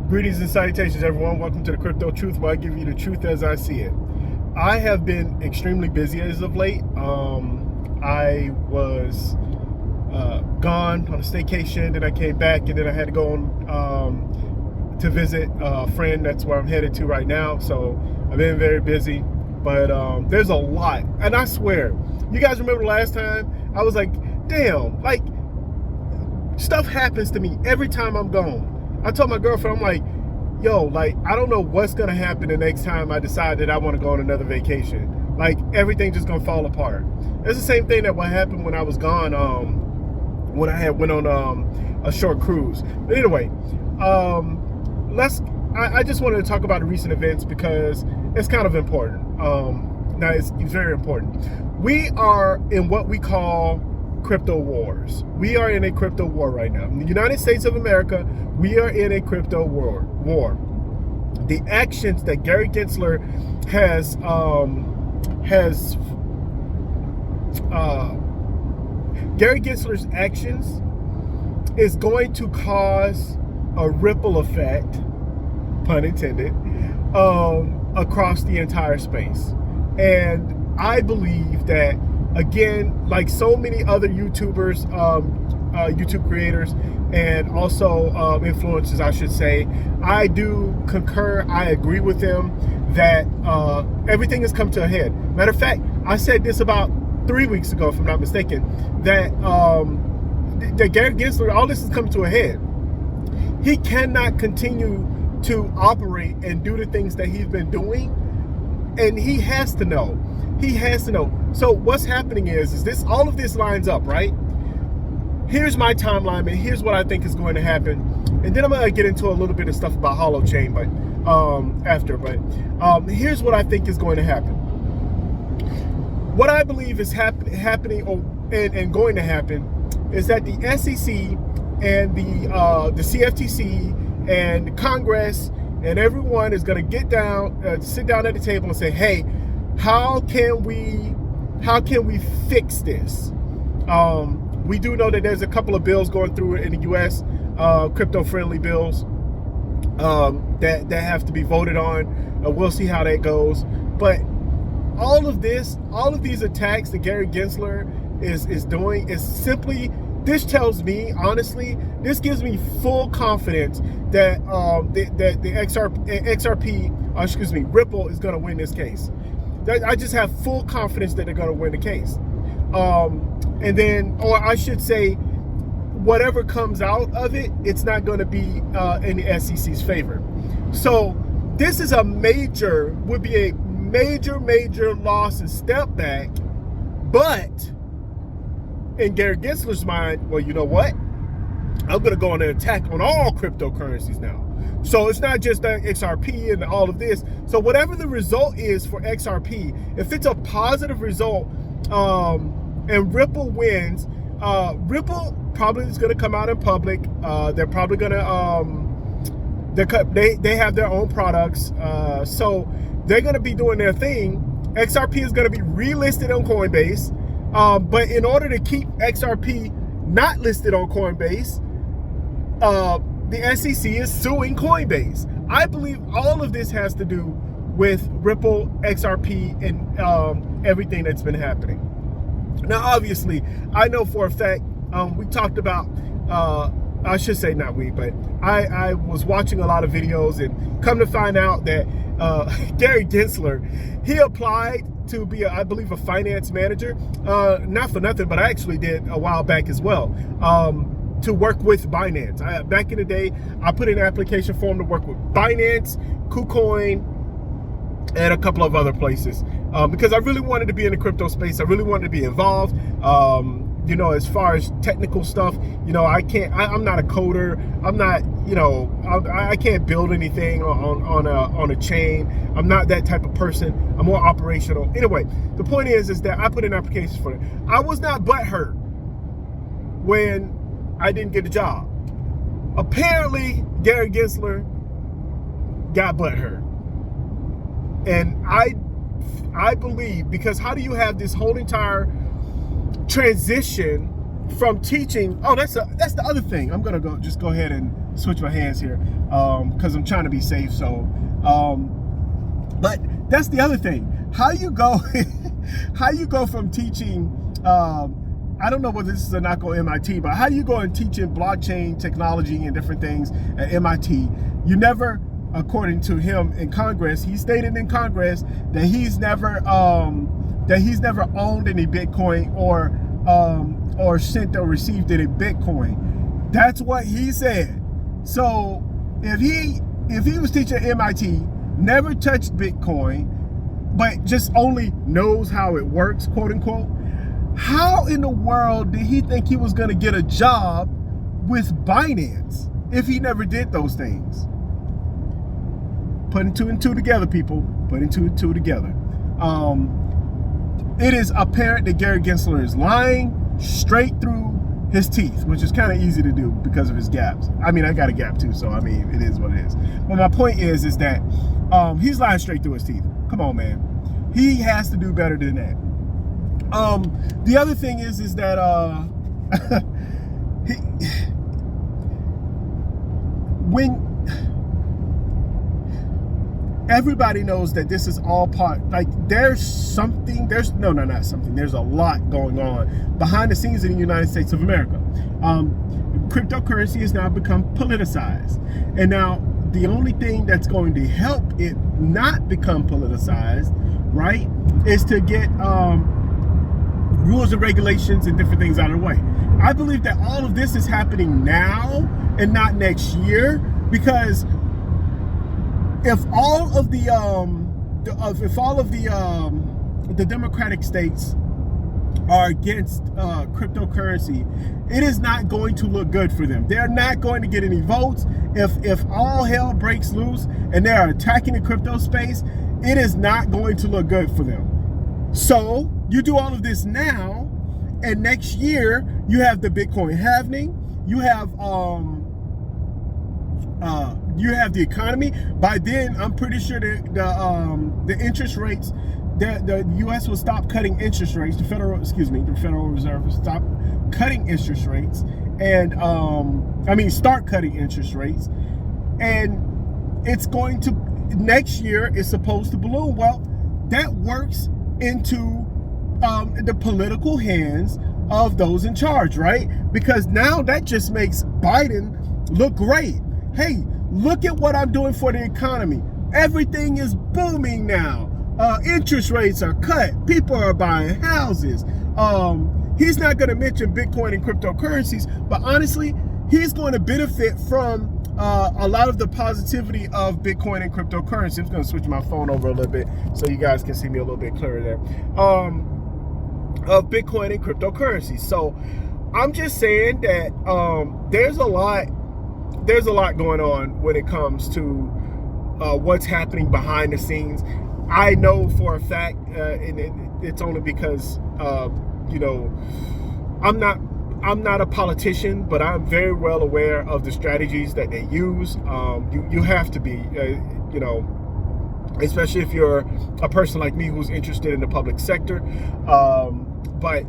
Greetings and salutations, everyone. Welcome to the Crypto Truth, where I give you the truth as I see it. I have been extremely busy as of late. I was gone on a staycation, then I came back, and then I had to go on to visit a friend. That's where I'm headed to right now. So I've been very busy, but there's a lot. And I swear, you guys remember the last time I was like, damn, like stuff happens to me every time I'm gone. I told my girlfriend, I'm like, yo, like, I don't know what's going to happen the next time I decide that I want to go on another vacation. Like, everything just going to fall apart. It's the same thing that what happened when I was gone, when I had went on a short cruise. But anyway, I just wanted to talk about the recent events because it's kind of important. Now, it's very important. We are in what we call crypto wars. We are in a crypto war right now. In the United States of America, we are in a crypto war. The actions that Gary Gensler Gary Gensler's actions is going to cause a ripple effect, pun intended, across the entire space. And I believe that, again, like so many other YouTubers, YouTube creators, and also influencers, I should say, I do concur, I agree with them that everything has come to a head. Matter of fact, I said this about 3 weeks ago, if I'm not mistaken, that Gary Gensler, all this is coming to a head. He cannot continue to operate and do the things that he's been doing, and he has to know. He has to know. So what's happening is this, all of this lines up, right? Here's my timeline, and here's what I think is going to happen. And then I'm going to get into a little bit of stuff about Holochain, but here's what I think is going to happen. What I believe is happening and going to happen is that the SEC and the CFTC and Congress and everyone is going to get down, sit down at the table and say, hey, how can we fix this? We do know that there's a couple of bills going through in the U.S., crypto-friendly bills that have to be voted on. We'll see how that goes. But all of these attacks that Gary Gensler is doing is simply, this tells me, honestly, this gives me full confidence that the Ripple is going to win this case. I just have full confidence that they're going to win the case. And then, or I should say, whatever comes out of it, it's not going to be in the SEC's favor. So this is would be a major loss and step back. But in Gary Gensler's mind, well, you know what? I'm going to go on an attack on all cryptocurrencies now. So it's not just XRP and all of this. So whatever the result is for XRP, if it's a positive result, and Ripple wins, Ripple probably is going to come out in public. They're probably going to, they have their own products. So they're going to be doing their thing. XRP is going to be relisted on Coinbase. But in order to keep XRP not listed on Coinbase, the SEC is suing Coinbase. I believe all of this has to do with Ripple, XRP, and everything that's been happening. Now, obviously, I know for a fact, we talked about, I should say not we, but I was watching a lot of videos and come to find out that Gary Gensler, he applied to be, I believe, a finance manager. Not for nothing, but I actually did a while back as well, to work with Binance. Back in the day, I put in an application form to work with Binance, KuCoin, and a couple of other places, because I really wanted to be in the crypto space. I really wanted to be involved. You know, as far as technical stuff, you know, I'm not a coder. I'm not, you know, I can't build anything on a chain. I'm not that type of person. I'm more operational. Anyway, the point is that I put in applications for it. I was not butthurt when I didn't get a job. Apparently, Gary Gensler got butthurt. And I believe, because how do you have this whole entire transition from teaching? Oh, that's the other thing. I'm gonna go ahead and switch my hands here because I'm trying to be safe. So, but that's the other thing. How you go, how you go from teaching, I don't know whether this is a knock on MIT, but how you go and teaching blockchain technology and different things at MIT, you never, according to him in Congress, he stated in Congress that he's never owned any Bitcoin or sent or received any Bitcoin. That's what he said. So if he was teaching at MIT, never touched Bitcoin, but just only knows how it works, quote unquote, how in the world did he think he was going to get a job with Binance if he never did those things? Putting two and two together, people. Putting two and two together. It is apparent that Gary Gensler is lying straight through his teeth, which is kind of easy to do because of his gaps. I mean, I got a gap too, so I mean, it is what it is. But my point is that he's lying straight through his teeth. Come on, man. He has to do better than that. The other thing is that when everybody knows that this is all part, like there's a lot going on behind the scenes in the United States of America. Cryptocurrency has now become politicized, and now the only thing that's going to help it not become politicized, right, is to get rules and regulations and different things out of the way. I believe that all of this is happening now and not next year, because if all of the Democratic states are against cryptocurrency, it is not going to look good for them. They're not going to get any votes. If all hell breaks loose and they're attacking the crypto space, it is not going to look good for them. So you do all of this now, and next year you have the Bitcoin halving. You have the economy. By then, I'm pretty sure that the interest rates, the U.S. will stop cutting interest rates. The Federal Reserve will stop cutting interest rates, and start cutting interest rates, and it's going to, next year is supposed to balloon. Well, that works into the political hands of those in charge, right? Because now that just makes Biden look great. Hey, look at what I'm doing for the economy. Everything is booming now. Interest rates are cut. People are buying houses. He's not going to mention Bitcoin and cryptocurrencies, but honestly, he's going to benefit from a lot of the positivity of Bitcoin and cryptocurrency. I'm just going to switch my phone over a little bit so you guys can see me a little bit clearer there. Of Bitcoin and cryptocurrency. So I'm just saying that there's a lot going on when it comes to what's happening behind the scenes. I know for a fact, and it's only because I'm not a politician, but I'm very well aware of the strategies that they use. You have to be, especially if you're a person like me who's interested in the public sector. But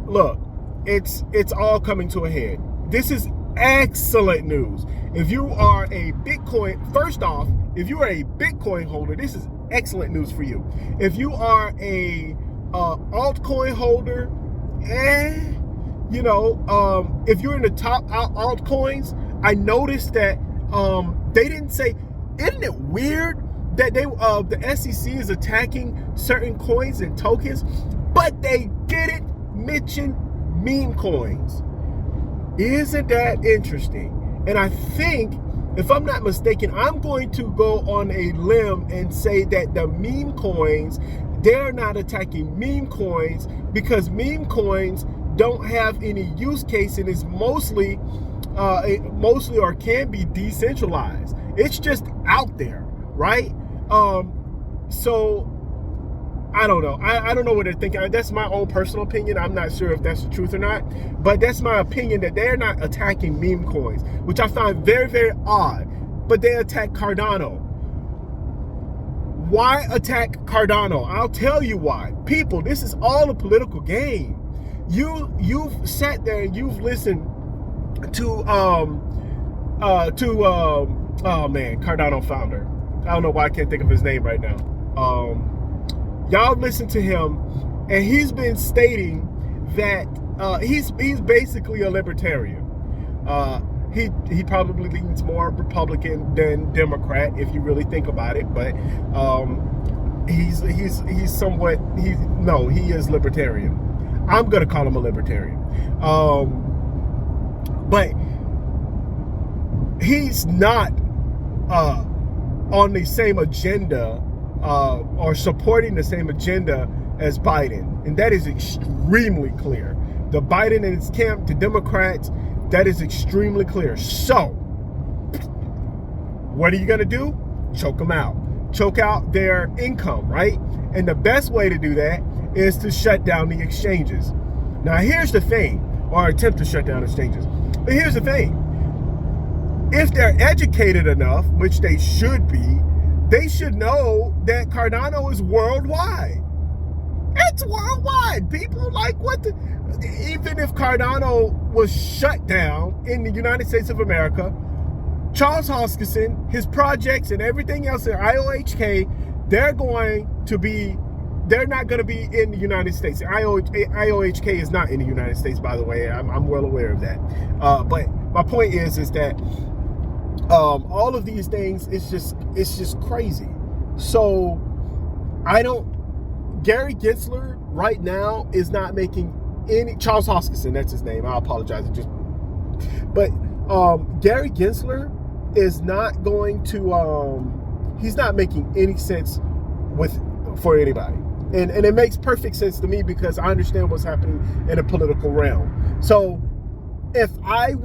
look, it's all coming to a head. This is excellent news. If you are a Bitcoin, first off, if you are a Bitcoin holder, this is excellent news for you. If you are a altcoin holder, if you're in the top altcoins, I noticed that they didn't say, isn't it weird that the SEC is attacking certain coins and tokens, but they didn't mention meme coins. Isn't that interesting? And I think, if I'm not mistaken, I'm going to go on a limb and say that the meme coins, they're not attacking meme coins because meme coins don't have any use case, and it's mostly or can be decentralized. It's just out there, right? So I don't know. I don't know what they're thinking. That's my own personal opinion. I'm not sure if that's the truth or not, but that's my opinion, that they're not attacking meme coins, which I find very, very odd. But they attack Cardano. Why attack Cardano? I'll tell you why. People, this is all a political game. You've sat there and you've listened to oh man, Cardano founder. I don't know why I can't think of his name right now. Y'all listen to him, and he's been stating that he's basically a libertarian. He probably leans more Republican than Democrat if you really think about it, but he is libertarian. I'm gonna call him a libertarian, but he's not on the same agenda or supporting the same agenda as Biden, and that is extremely clear. The Biden and his camp, the Democrats, that is extremely clear. So, what are you gonna do? Choke them out. Choke out their income, right? And the best way to do that is to shut down the exchanges. Now, here's the thing, or attempt to shut down exchanges. But here's the thing. If they're educated enough, which they should be, they should know that Cardano is worldwide. It's worldwide. People like even if Cardano was shut down in the United States of America, Charles Hoskinson, his projects and everything else in IOHK, they're not going to be in the United States. IOHK is not in the United States, by the way. I'm well aware of that. But my point is that all of these things, it's just crazy. So Gary Gensler right now is not making any, Charles Hoskinson, that's his name. I apologize. But Gary Gensler is not going to, he's not making any sense for anybody. And it makes perfect sense to me because I understand what's happening in the political realm. So if I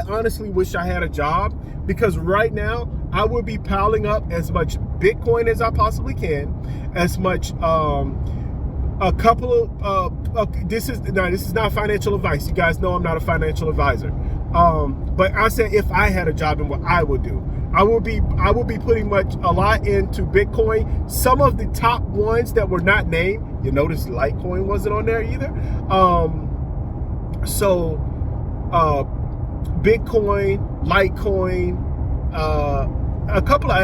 honestly wish I had a job, because right now I would be piling up as much Bitcoin as I possibly can, as much this is not financial advice. You guys know I'm not a financial advisor. But I said if I had a job, and what I would do, I would be putting a lot into Bitcoin. Some of the top ones that were not named, you notice Litecoin wasn't on there either. Bitcoin, Litecoin,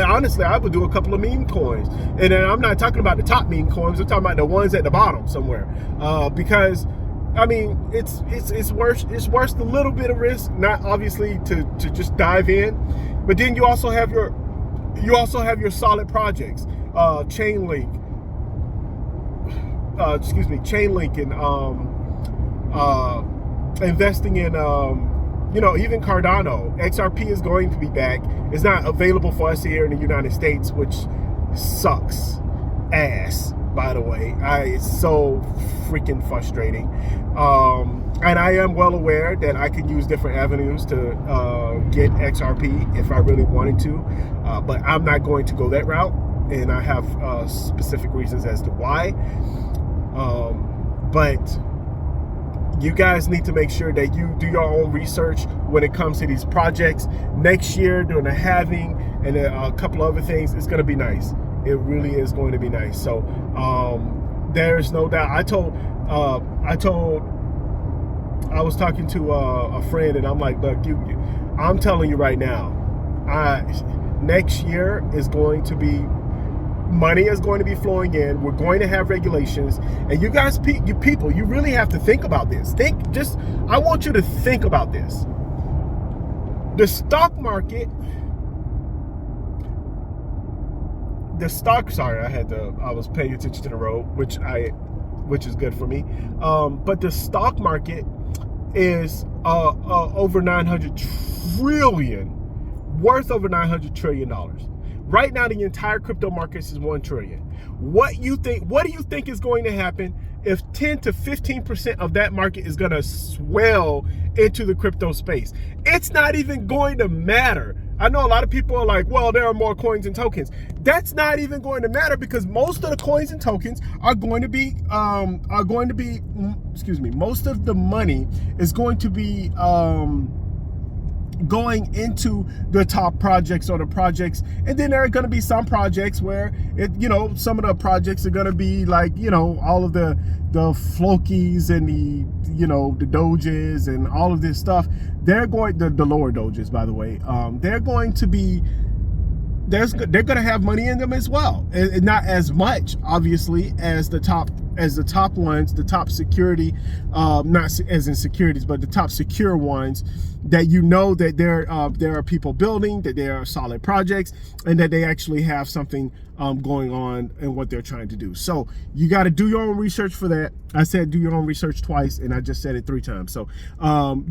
honestly, I would do a couple of meme coins. And then I'm not talking about the top meme coins, I'm talking about the ones at the bottom somewhere. Because I mean, it's worth the little bit of risk, not obviously to just dive in, but then you also have your solid projects, Chainlink and investing in even Cardano. XRP is going to be back. It's not available for us here in the United States, which sucks ass, by the way. It's so freaking frustrating. And I am well aware that I can use different avenues to get XRP if I really wanted to, but I'm not going to go that route, and I have specific reasons as to why. But you guys need to make sure that you do your own research when it comes to these projects. Next year, during the halving and a couple of other things, it's going to be nice. It really is going to be nice. So there's no doubt. I was talking to a friend, and I'm like, look, I'm telling you right now, next year is going to be, money is going to be flowing in. We're going to have regulations, and you guys, you people, you really have to think about this. I want you to think about this. The stock market, I was paying attention to the road, which is good for me. But the stock market is over 900 trillion, worth over $900 trillion. Right now, the entire crypto market is 1 trillion. What do you think is going to happen if 10 to 15% of that market is going to swell into the crypto space? It's not even going to matter. I know a lot of people are like, well, there are more coins and tokens. That's not even going to matter, because most of the coins and tokens are going to be, most of the money is going to be going into the top projects or the projects. And then there are going to be some projects where some of the projects are going to be like, all of the flokies and the doges and all of this stuff. They're going, the lower doges, by the way, they're going to be, they're going to have money in them as well, and not as much obviously as the top ones, the top security, not as in securities, but the top secure ones, that that there are people building, that there are solid projects, and that they actually have something going on in what they're trying to do. So you got to do your own research for that. I said do your own research twice, and I just said it 3 times. So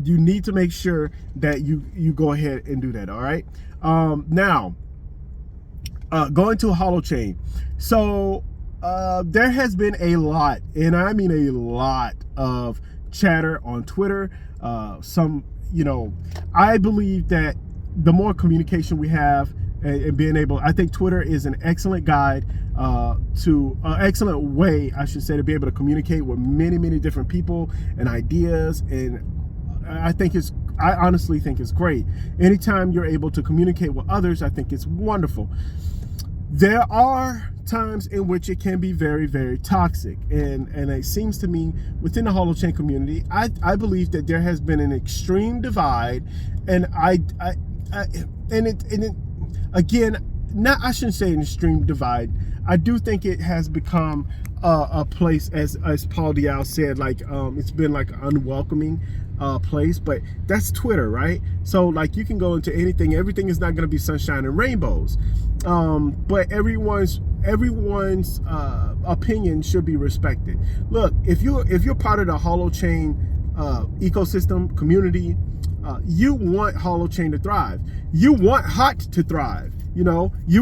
you need to make sure that you go ahead and do that. All right. Now, going to Holochain. So there has been a lot, and I mean a lot, of chatter on Twitter. I believe that the more communication we have and being able, I think Twitter is an excellent guide excellent way, I should say, to be able to communicate with many, many different people and ideas. And I honestly think it's great. Anytime you're able to communicate with others, I think it's wonderful. There are times in which it can be very, very toxic, and it seems to me within the Holochain community, I believe that there has been an extreme divide, and I shouldn't say an extreme divide. I do think it has become a place, as Paul Dial said, like it's been like an unwelcoming place, but that's Twitter, right? So like you can go into anything, everything is not going to be sunshine and rainbows, but everyone's opinion should be respected. Look, if you're part of the Holochain ecosystem community, you want Holochain to thrive. You want Hot to thrive. You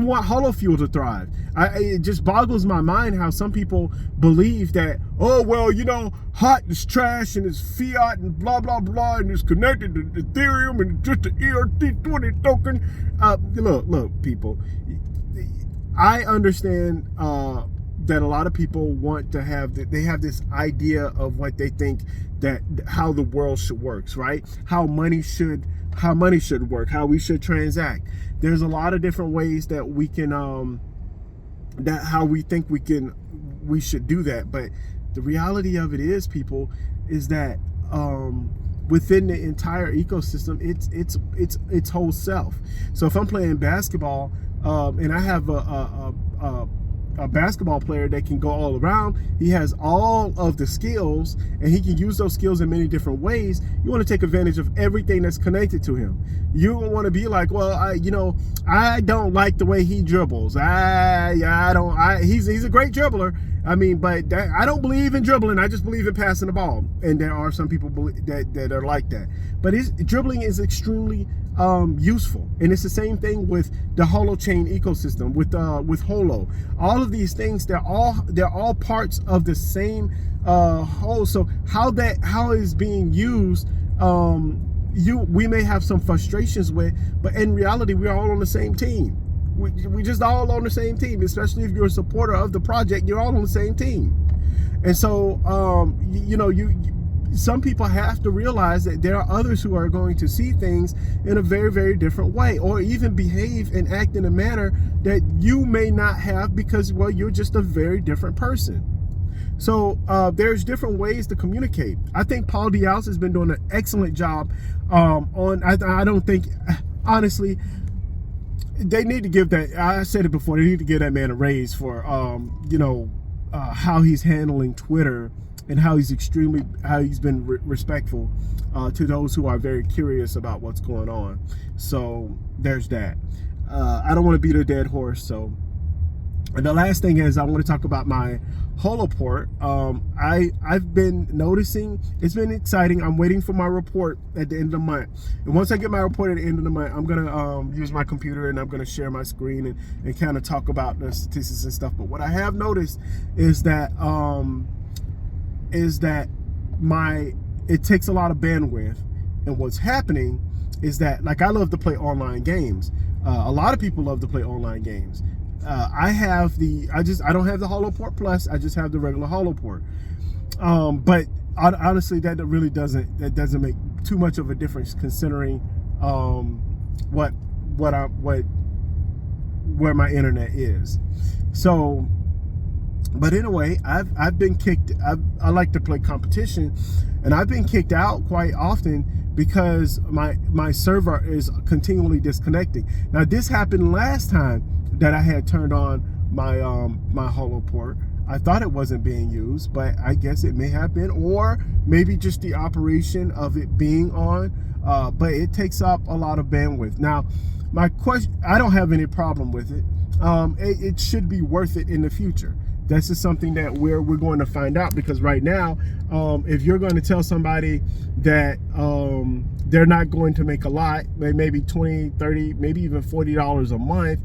want Holofuel to thrive. It just boggles my mind how some people believe that, oh, well, Hot is trash and it's fiat and blah, blah, blah, and it's connected to Ethereum and just the ERC20 token. Look, people, I understand that a lot of people want to have, they have this idea of what they think that how the world should work, right? How money should work, how we should transact. There's a lot of different ways that we can that how we think we should do that. But the reality of it is, people, is that within the entire ecosystem, it's whole self. So if I'm playing basketball and I have a basketball player that can go all around, he has all of the skills, and he can use those skills in many different ways. You want to take advantage of everything that's connected to him. You don't want to be like, well, I don't like the way he dribbles. He's a great dribbler. I mean, but I don't believe in dribbling. I just believe in passing the ball. And there are some people that are like that. But dribbling is extremely useful, and it's the same thing with the Holochain ecosystem, with Holo. All of these things, they're all parts of the same whole. So how is being used, we may have some frustrations with, but in reality, we're all on the same team. We just all on the same team, especially if you're a supporter of the project. You're all on the same team. And so some people have to realize that there are others who are going to see things in a very, very different way, or even behave and act in a manner that you may not have, because, well, you're just a very different person. So there's different ways to communicate. I think Paul Diaz has been doing an excellent job I don't think, honestly, they need to give that, I said it before, they need to give that man a raise for how he's handling Twitter, and how he's been respectful to those who are very curious about what's going on. So there's that. I don't want to beat a dead horse. So, and the last thing is, I want to talk about my Holoport. I've been noticing, it's been exciting. I'm waiting for my report at the end of the month. And once I get my report at the end of the month, I'm going to use my computer, and I'm going to share my screen and kind of talk about the statistics and stuff. But what I have noticed is that it takes a lot of bandwidth. And what's happening is that, like, I love to play online games. A lot of people love to play online games. I don't have the Holoport Plus. I just have the regular Holoport. But honestly, that really doesn't make too much of a difference, considering where my internet is. So, but anyway, I've been kicked. I like to play competition, and I've been kicked out quite often because my server is continually disconnecting. Now, this happened last time that I had turned on my my Holo port. I thought it wasn't being used, but I guess it may have been, or maybe just the operation of it being on. But it takes up a lot of bandwidth. Now, my question, I don't have any problem with it. It should be worth it in the future. This is something that we're going to find out, because right now, if you're going to tell somebody that they're not going to make a lot, maybe 20, 30, maybe even $40 a month,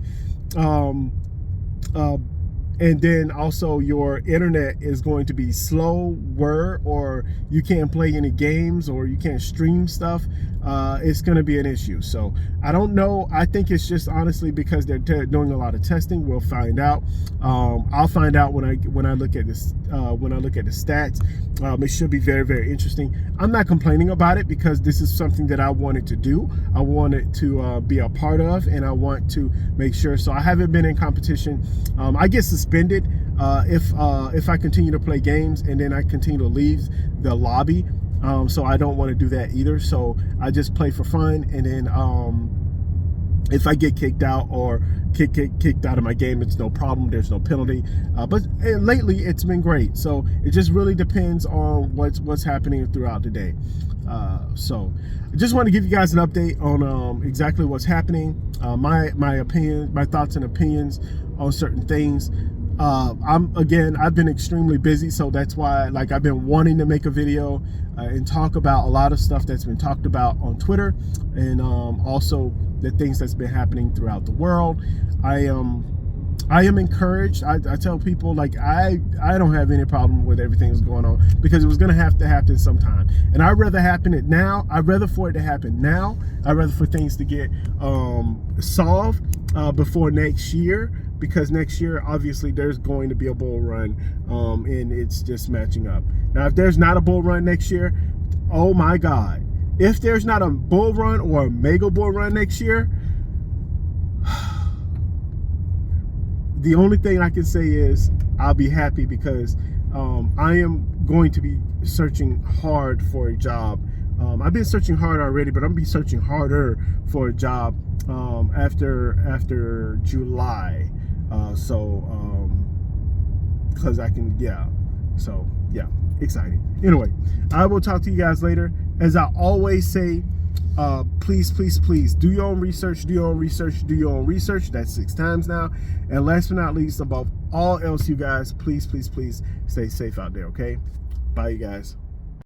and then also your internet is going to be slower, or you can't play any games, or you can't stream stuff, it's going to be an issue. So I don't know. I think it's just honestly because they're doing a lot of testing. We'll find out. I'll find out when I look at this, when I look at the stats. It should be very, very interesting. I'm not complaining about it, because this is something that I wanted to do. I wanted to be a part of, and I want to make sure. So I haven't been in competition. I get suspended if I continue to play games and then I continue to leave the lobby. So I don't want to do that either. So I just play for fun, and then if I get kicked out or kicked out of my game, it's no problem. There's no penalty. But lately it's been great. So it just really depends on what's happening throughout the day. So I just want to give you guys an update on exactly what's happening, my opinion, my thoughts and opinions on certain things. I've been extremely busy, so that's why, like, I've been wanting to make a video and talk about a lot of stuff that's been talked about on Twitter, and also the things that's been happening throughout the world. I am encouraged. I tell people, like, I don't have any problem with everything that's going on, because it was going to have to happen sometime, and I'd rather I'd rather for it to happen now. I'd rather for things to get solved before next year, because next year obviously there's going to be a bull run, and it's just matching up. Now, if there's not a bull run next year, oh my God, if there's not a bull run or a mega bull run next year, the only thing I can say is I'll be happy, because I am going to be searching hard for a job. I've been searching hard already, but I'm gonna be searching harder for a job after July. Because I can, yeah. So yeah, exciting. Anyway, I will talk to you guys later. As I always say, please do your own research, do your own research, do your own research. That's 6 times now. And last but not least, above all else, you guys, please stay safe out there, okay? Bye, you guys.